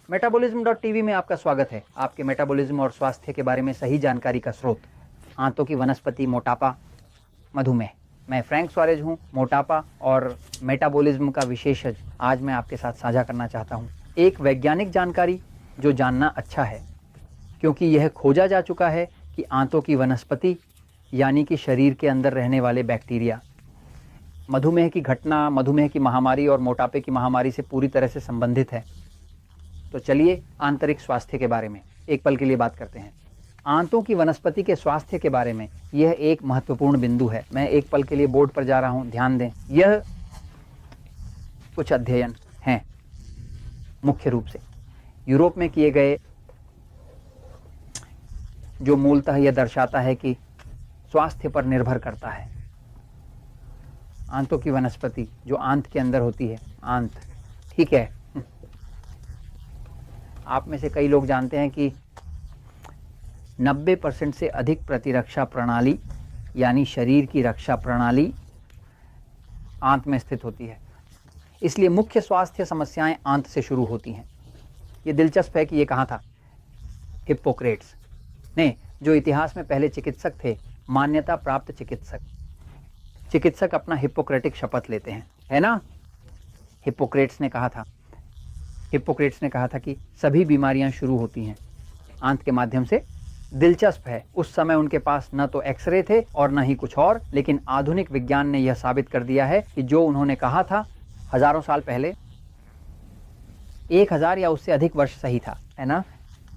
मेटाबॉलिज्म.टीवी में आपका स्वागत है। आपके मेटाबॉलिज्म और स्वास्थ्य के बारे में सही जानकारी का स्रोत, आंतों की वनस्पति, मोटापा, मधुमेह। मैं फ्रैंक सुआरेज हूँ, मोटापा और मेटाबॉलिज्म का विशेषज्ञ। आज मैं आपके साथ साझा करना चाहता हूँ एक वैज्ञानिक जानकारी जो जानना अच्छा है, क्योंकि यह खोजा जा चुका है कि आंतों की वनस्पति यानी कि शरीर के अंदर रहने वाले बैक्टीरिया मधुमेह की घटना, मधुमेह की महामारी और मोटापे की महामारी से पूरी तरह से संबंधित है। तो चलिए आंतरिक स्वास्थ्य के बारे में एक पल के लिए बात करते हैं। आंतों की वनस्पति के स्वास्थ्य के बारे में यह एक महत्वपूर्ण बिंदु है। मैं एक पल के लिए बोर्ड पर जा रहा हूं, ध्यान दें। यह कुछ अध्ययन हैं मुख्य रूप से यूरोप में किए गए, जो मूलतः यह दर्शाता है कि स्वास्थ्य पर निर्भर करता है। आंतों की वनस्पति जो आंत के अंदर होती है, आंत, ठीक है। आप में से कई लोग जानते हैं कि 90% से अधिक प्रतिरक्षा प्रणाली यानी शरीर की रक्षा प्रणाली आंत में स्थित होती है। इसलिए मुख्य स्वास्थ्य समस्याएं आंत से शुरू होती हैं। ये दिलचस्प है कि ये कहाँ था? हिप्पोक्रेट्स ने, जो इतिहास में पहले चिकित्सक थे, मान्यता प्राप्त चिकित्सक अपना हिप्पोक्रेटिक शपथ लेते हैं, है ना। हिप्पोक्रेट्स ने कहा था कि सभी बीमारियां शुरू होती हैं आंत के माध्यम से। दिलचस्प है, उस समय उनके पास न तो एक्सरे थे और न ही कुछ और, लेकिन आधुनिक विज्ञान ने यह साबित कर दिया है कि जो उन्होंने कहा था हजारों साल पहले, 1000 या उससे अधिक वर्ष सही था, है ना।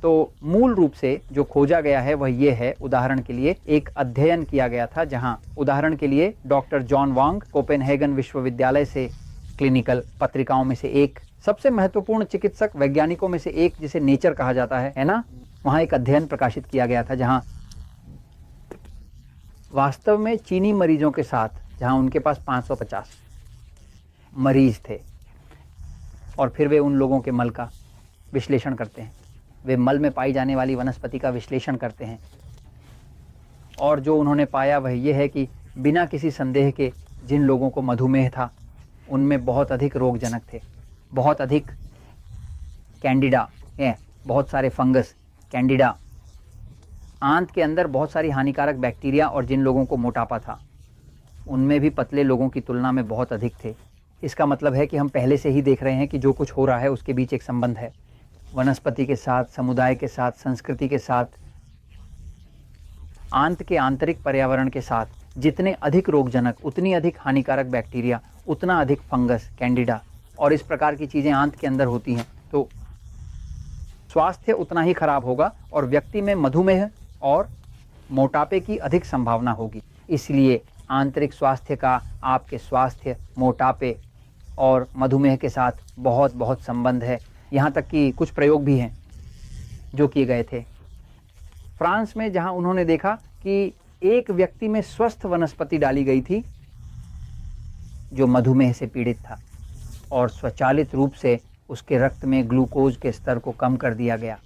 तो मूल रूप से जो खोजा गया है वह ये है। उदाहरण के लिए एक अध्ययन किया गया था जहां उदाहरण के लिए डॉक्टर जॉन वांग कोपेनहेगन विश्वविद्यालय से, क्लिनिकल पत्रिकाओं में से एक, सबसे महत्वपूर्ण चिकित्सक वैज्ञानिकों में से एक जिसे नेचर कहा जाता है ना, वहां एक अध्ययन प्रकाशित किया गया था जहां वास्तव में चीनी मरीजों के साथ, जहां उनके पास 550 मरीज थे, और फिर वे उन लोगों के मल का विश्लेषण करते हैं। वे मल में पाई जाने वाली वनस्पति का विश्लेषण करते हैं, और जो उन्होंने पाया वह यह है कि बिना किसी संदेह के जिन लोगों को मधुमेह था उनमें बहुत अधिक रोगजनक थे, बहुत अधिक कैंडिडा है, बहुत सारे फंगस, कैंडिडा, आंत के अंदर बहुत सारी हानिकारक बैक्टीरिया, और जिन लोगों को मोटापा था उनमें भी पतले लोगों की तुलना में बहुत अधिक थे। इसका मतलब है कि हम पहले से ही देख रहे हैं कि जो कुछ हो रहा है उसके बीच एक संबंध है, वनस्पति के साथ, समुदाय के साथ, संस्कृति के साथ, आंत के आंतरिक पर्यावरण के साथ। जितने अधिक रोगजनक, उतनी अधिक हानिकारक बैक्टीरिया, उतना अधिक फंगस, कैंडिडा और इस प्रकार की चीज़ें आंत के अंदर होती हैं, तो स्वास्थ्य उतना ही खराब होगा और व्यक्ति में मधुमेह और मोटापे की अधिक संभावना होगी। इसलिए आंतरिक स्वास्थ्य का आपके स्वास्थ्य, मोटापे और मधुमेह के साथ बहुत बहुत संबंध है। यहाँ तक कि कुछ प्रयोग भी हैं जो किए गए थे फ्रांस में, जहाँ उन्होंने देखा कि एक व्यक्ति में स्वस्थ वनस्पति डाली गई थी जो मधुमेह से पीड़ित था, और स्वचालित रूप से उसके रक्त में ग्लूकोज के स्तर को कम कर दिया गया।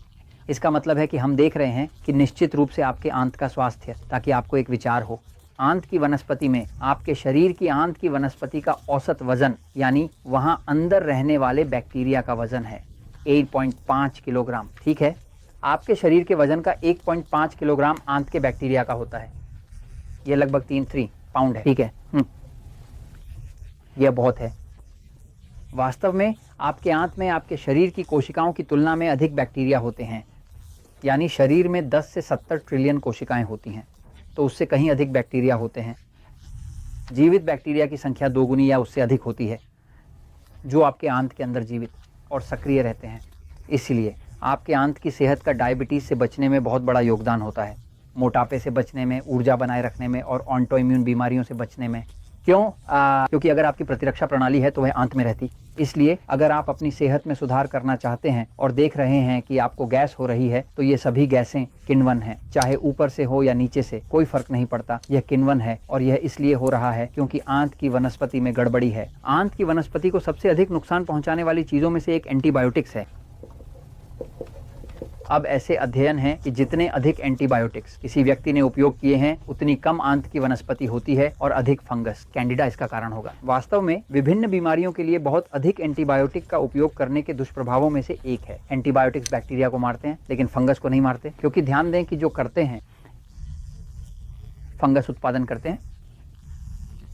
इसका मतलब है कि हम देख रहे हैं कि निश्चित रूप से आपके आंत का स्वास्थ्य, ताकि आपको एक विचार हो, आंत की वनस्पति में, आपके शरीर की आंत की वनस्पति का औसत वजन, यानी वहां अंदर रहने वाले बैक्टीरिया का वजन है 8.5 किलोग्राम। ठीक है, आपके शरीर के वजन का 1.5 किलोग्राम आंत के बैक्टीरिया का होता है। यह लगभग 3 पाउंड है। ठीक है, यह बहुत है। वास्तव में आपके आंत में आपके शरीर की कोशिकाओं की तुलना में अधिक बैक्टीरिया होते हैं, यानी शरीर में 10 से 70 ट्रिलियन कोशिकाएं होती हैं, तो उससे कहीं अधिक बैक्टीरिया होते हैं। जीवित बैक्टीरिया की संख्या 2 गुनी या उससे अधिक होती है, जो आपके आंत के अंदर जीवित और सक्रिय रहते हैं। इसलिए आपके आंत की सेहत का डायबिटीज़ से बचने में बहुत बड़ा योगदान होता है, मोटापे से बचने में, ऊर्जा बनाए रखने में और ऑटो इम्यून बीमारियों से बचने में। क्यों? क्योंकि अगर आपकी प्रतिरक्षा प्रणाली है तो वह आंत में रहती। इसलिए अगर आप अपनी सेहत में सुधार करना चाहते हैं और देख रहे हैं कि आपको गैस हो रही है, तो ये सभी गैसें किण्वन हैं, चाहे ऊपर से हो या नीचे से, कोई फर्क नहीं पड़ता, यह किण्वन है। और यह इसलिए हो रहा है क्योंकि आंत की वनस्पति में गड़बड़ी है। आंत की वनस्पति को सबसे अधिक नुकसान पहुंचाने वाली चीजों में से एक एंटीबायोटिक्स है। अब ऐसे अध्ययन हैं कि जितने अधिक एंटीबायोटिक्स किसी व्यक्ति ने उपयोग किए हैं उतनी कम आंत की वनस्पति होती है और अधिक फंगस, कैंडिडा इसका कारण होगा। वास्तव में विभिन्न बीमारियों के लिए बहुत अधिक एंटीबायोटिक का उपयोग करने के दुष्प्रभावों में से एक है, एंटीबायोटिक्स बैक्टीरिया को मारते हैं लेकिन फंगस को नहीं मारते। क्योंकि ध्यान दें कि जो करते हैं फंगस उत्पादन करते हैं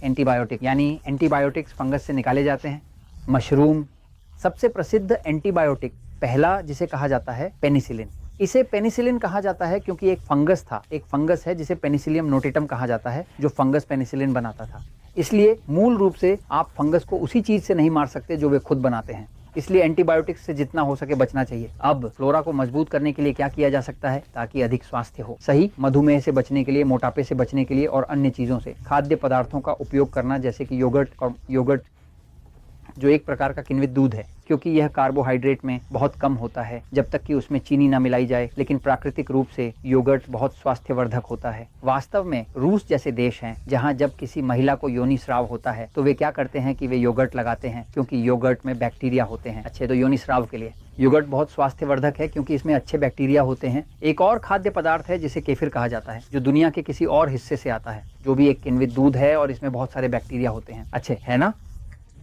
एंटीबायोटिक, यानी एंटीबायोटिक्स फंगस से निकाले जाते हैं। मशरूम सबसे प्रसिद्ध एंटीबायोटिक पहला जिसे कहा जाता है पेनिसिलिन। इसे पेनिसिलिन कहा जाता है क्योंकि एक फंगस था, एक फंगस है जिसे पेनिसिलियम नोटेटम कहा जाता है, जो फंगस पेनिसिलिन बनाता था। इसलिए मूल रूप से आप फंगस को उसी चीज से नहीं मार सकते जो वे खुद बनाते हैं, इसलिए एंटीबायोटिक्स से जितना हो सके बचना चाहिए। अब फ्लोरा को मजबूत करने के लिए क्या किया जा सकता है ताकि अधिक स्वास्थ्य हो? सही, मधुमेह से बचने के लिए, मोटापे से बचने के लिए और अन्य चीजों से खाद्य पदार्थों का उपयोग करना, जैसे कि योगर्ट जो एक प्रकार का किण्वित दूध है, क्योंकि यह कार्बोहाइड्रेट में बहुत कम होता है जब तक कि उसमें चीनी ना मिलाई जाए, लेकिन प्राकृतिक रूप से योगर्ट बहुत स्वास्थ्यवर्धक होता है। वास्तव में रूस जैसे देश हैं जहां जब किसी महिला को योनि स्राव होता है तो वे क्या करते हैं कि वे योगर्ट लगाते हैं, क्योंकि योगर्ट में बैक्टीरिया होते हैं अच्छे। तो योनि स्राव के लिए योगर्ट बहुत स्वास्थ्यवर्धक है क्योंकि इसमें अच्छे बैक्टीरिया होते हैं। एक और खाद्य पदार्थ है जिसे केफिर कहा जाता है, जो दुनिया के किसी और हिस्से से आता है, जो भी एक किण्वित दूध है और इसमें बहुत सारे बैक्टीरिया होते हैं अच्छे, है ना।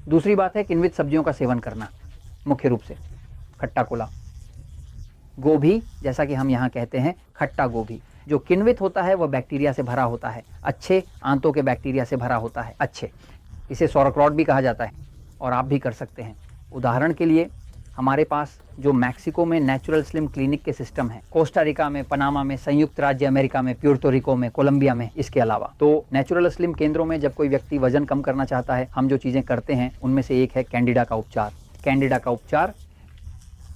दूसरी बात है किण्वित सब्जियों का सेवन करना, मुख्य रूप से खट्टा कोला, गोभी, जैसा कि हम यहाँ कहते हैं खट्टा गोभी, जो किण्वित होता है वह बैक्टीरिया से भरा होता है, अच्छे आंतों के बैक्टीरिया से भरा होता है अच्छे। इसे सौरक्रॉट भी कहा जाता है और आप भी कर सकते हैं। उदाहरण के लिए हमारे पास जो मैक्सिको में नेचुरल स्लिम क्लिनिक के सिस्टम है, कोस्टा रिका में, पनामा में, संयुक्त राज्य अमेरिका में, प्यूर्तो रिको में, कोलंबिया में, इसके अलावा तो नेचुरल स्लिम केंद्रों में जब कोई व्यक्ति वजन कम करना चाहता है, हम जो चीजें करते हैं उनमें से एक है कैंडिडा का उपचार। कैंडिडा का उपचार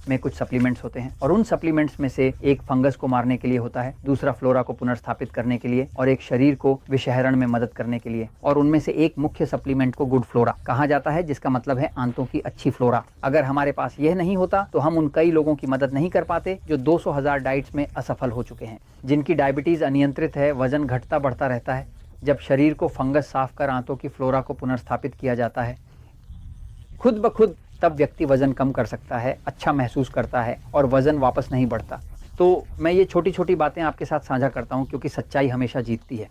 में कुछ सप्लीमेंट्स होते हैं और उन सप्लीमेंट्स में से एक फंगस को मारने के लिए होता है, दूसरा फ्लोरा को पुनर्स्थापित करने के लिए और एक शरीर को विषहरण में मदद करने के लिए। और उनमें से एक मुख्य सप्लीमेंट को गुड फ्लोरा कहा जाता है, जिसका मतलब है आंतों की अच्छी फ्लोरा। अगर हमारे पास यह नहीं होता तो हम उन कई लोगों की मदद नहीं कर पाते जो 200,000 डाइट्स में असफल हो चुके हैं, जिनकी डायबिटीज अनियंत्रित है, वजन घटता बढ़ता रहता है। जब शरीर को फंगस साफ कर आंतों की फ्लोरा को पुनर्स्थापित किया जाता है खुद ब खुद, तब व्यक्ति वजन कम कर सकता है, अच्छा महसूस करता है और वजन वापस नहीं बढ़ता। तो मैं ये छोटी छोटी बातें आपके साथ साझा करता हूँ क्योंकि सच्चाई हमेशा जीतती है।